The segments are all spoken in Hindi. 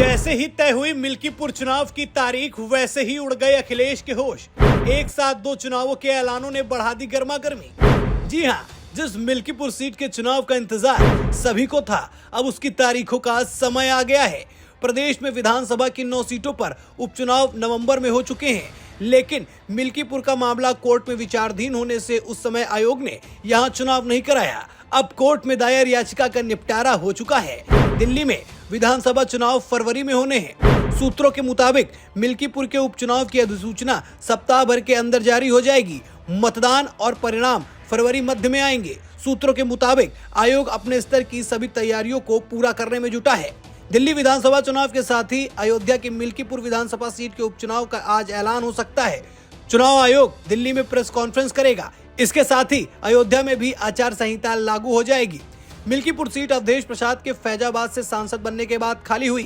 जैसे ही तय हुई मिल्कीपुर चुनाव की तारीख, वैसे ही उड़ गए अखिलेश के होश। एक साथ दो चुनावों के ऐलानों ने बढ़ा दी गर्मा गर्मी। जी हां, जिस मिल्कीपुर सीट के चुनाव का इंतजार सभी को था, अब उसकी तारीखों का समय आ गया है। प्रदेश में विधानसभा की 9 सीटों पर उपचुनाव नवंबर में हो चुके हैं, लेकिन मिल्कीपुर का मामला कोर्ट में विचाराधीन होने से उस समय आयोग ने यहां चुनाव नहीं कराया। अब कोर्ट में दायर याचिका का निपटारा हो चुका है। दिल्ली में विधानसभा चुनाव फरवरी में होने हैं। सूत्रों के मुताबिक मिल्कीपुर के उपचुनाव की अधिसूचना सप्ताह भर के अंदर जारी हो जाएगी। मतदान और परिणाम फरवरी मध्य में आएंगे। सूत्रों के मुताबिक आयोग अपने स्तर की सभी तैयारियों को पूरा करने में जुटा है। दिल्ली विधानसभा चुनाव के साथ ही अयोध्या की मिल्कीपुर विधानसभा सीट के उपचुनाव का आज ऐलान हो सकता है। चुनाव आयोग दिल्ली में प्रेस कॉन्फ्रेंस करेगा। इसके साथ ही अयोध्या में भी आचार संहिता लागू हो जाएगी। मिल्कीपुर सीट अवधेश प्रसाद के फैजाबाद से सांसद बनने के बाद खाली हुई।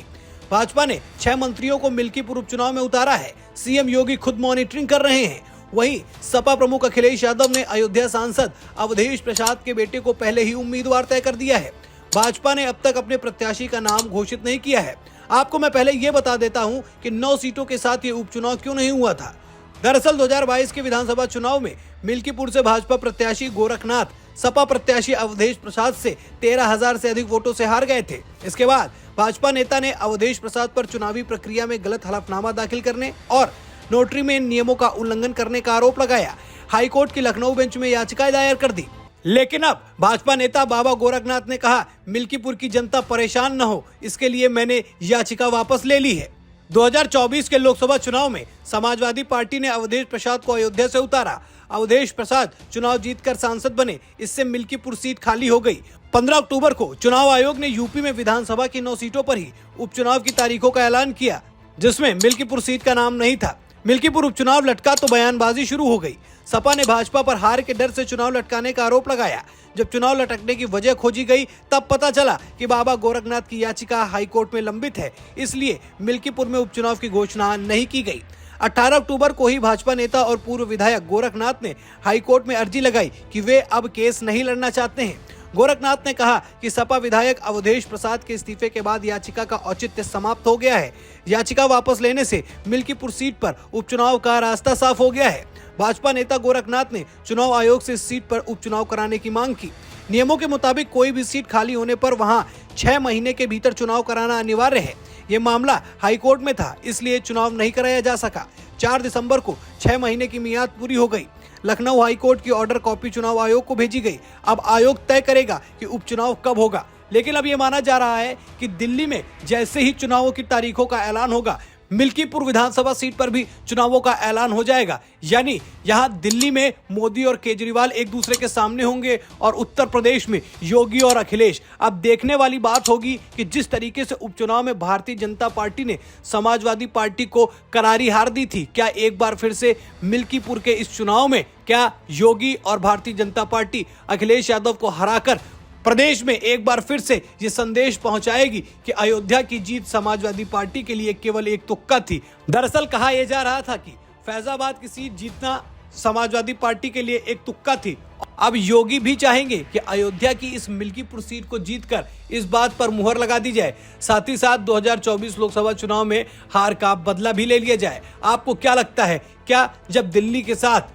भाजपा ने 6 मंत्रियों को मिल्कीपुर उपचुनाव में उतारा है। सीएम योगी खुद मॉनिटरिंग कर रहे हैं। वहीं सपा प्रमुख अखिलेश यादव ने अयोध्या सांसद अवधेश प्रसाद के बेटे को पहले ही उम्मीदवार तय कर दिया है। भाजपा ने अब तक अपने प्रत्याशी का नाम घोषित नहीं किया है। आपको मैं पहले ये बता देता हूं कि 9 सीटों के साथ ये उपचुनाव क्यों नहीं हुआ था। दरअसल 2022 के विधानसभा चुनाव में मिल्कीपुर से भाजपा प्रत्याशी गोरखनाथ सपा प्रत्याशी अवधेश प्रसाद से 13,000 से अधिक वोटों से हार गए थे। इसके बाद भाजपा नेता ने अवधेश प्रसाद पर चुनावी प्रक्रिया में गलत हलफनामा दाखिल करने और नोटरी में नियमों का उल्लंघन करने का आरोप लगाया। हाईकोर्ट की लखनऊ बेंच में याचिका दायर कर दी, लेकिन अब भाजपा नेता बाबा गोरखनाथ ने कहा, मिल्कीपुर की जनता परेशान न हो, इसके लिए मैंने याचिका वापस ले ली है। 2024 के लोकसभा चुनाव में समाजवादी पार्टी ने अवधेश प्रसाद को अयोध्या से उतारा। अवधेश प्रसाद चुनाव जीतकर सांसद बने। इससे मिल्कीपुर सीट खाली हो गई। 15 अक्टूबर को चुनाव आयोग ने यूपी में विधानसभा की 9 सीटों पर ही उपचुनाव की तारीखों का ऐलान किया, जिसमें मिल्कीपुर सीट का नाम नहीं था। मिल्कीपुर उपचुनाव लटका तो बयानबाजी शुरू हो गई। सपा ने भाजपा पर हार के डर से चुनाव लटकाने का आरोप लगाया। जब चुनाव लटकने की वजह खोजी गई, तब पता चला कि बाबा गोरखनाथ की याचिका हाईकोर्ट में लंबित है, इसलिए मिल्कीपुर में उपचुनाव की घोषणा नहीं की गई। 18 अक्टूबर को ही भाजपा नेता और पूर्व विधायक गोरखनाथ ने हाईकोर्ट में अर्जी लगाई कि वे अब केस नहीं लड़ना चाहते हैं। गोरखनाथ ने कहा कि सपा विधायक अवधेश प्रसाद के इस्तीफे के बाद याचिका का औचित्य समाप्त हो गया है। याचिका वापस लेने से मिल्कीपुर सीट पर उपचुनाव का रास्ता साफ हो गया है। भाजपा नेता गोरखनाथ ने चुनाव आयोग से इस सीट पर उपचुनाव कराने की मांग की। नियमों के मुताबिक कोई भी सीट खाली होने पर वहां 6 महीने के भीतर चुनाव कराना अनिवार्य है। ये मामला हाईकोर्ट में था, इसलिए चुनाव नहीं कराया जा सका। 4 दिसंबर को 6 महीने की मियाद पूरी हो गई। लखनऊ हाईकोर्ट की ऑर्डर कॉपी चुनाव आयोग को भेजी गई। अब आयोग तय करेगा कि उपचुनाव कब होगा, लेकिन अब ये माना जा रहा है कि दिल्ली में जैसे ही चुनावों की तारीखों का ऐलान होगा, मिल्कीपुर विधानसभा सीट पर भी चुनावों का ऐलान हो जाएगा। यानी यहां दिल्ली में मोदी और केजरीवाल एक दूसरे के सामने होंगे और उत्तर प्रदेश में योगी और अखिलेश। अब देखने वाली बात होगी कि जिस तरीके से उपचुनाव में भारतीय जनता पार्टी ने समाजवादी पार्टी को करारी हार दी थी, क्या एक बार फिर से मिल्कीपुर के इस चुनाव में क्या योगी और भारतीय जनता पार्टी अखिलेश यादव को हराकर प्रदेश में एक बार फिर से ये संदेश पहुंचाएगी कि अयोध्या की जीत समाजवादी पार्टी के लिए केवल एक तुक्का थी। दरअसल कहा यह जा रहा था कि फैजाबाद की सीट जीतना समाजवादी पार्टी के लिए एक तुक्का थी। अब योगी भी चाहेंगे कि अयोध्या की इस मिल्कीपुर सीट को जीतकर इस बात पर मुहर लगा दी जाए, साथ ही साथ 2024 लोकसभा चुनाव में हार का बदला भी ले लिया जाए। आपको क्या लगता है, क्या जब दिल्ली के साथ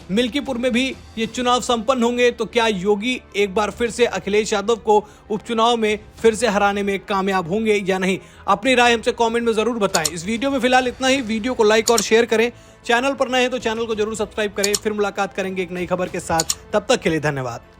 मिल्कीपुर में भी ये चुनाव संपन्न होंगे तो क्या योगी एक बार फिर से अखिलेश यादव को उपचुनाव में फिर से हराने में कामयाब होंगे या नहीं? अपनी राय हमसे कमेंट में जरूर बताएं। इस वीडियो में फिलहाल इतना ही। वीडियो को लाइक और शेयर करें। चैनल पर नए हैं तो चैनल को जरूर सब्सक्राइब करें। फिर मुलाकात करेंगे एक नई खबर के साथ। तब तक के लिए धन्यवाद।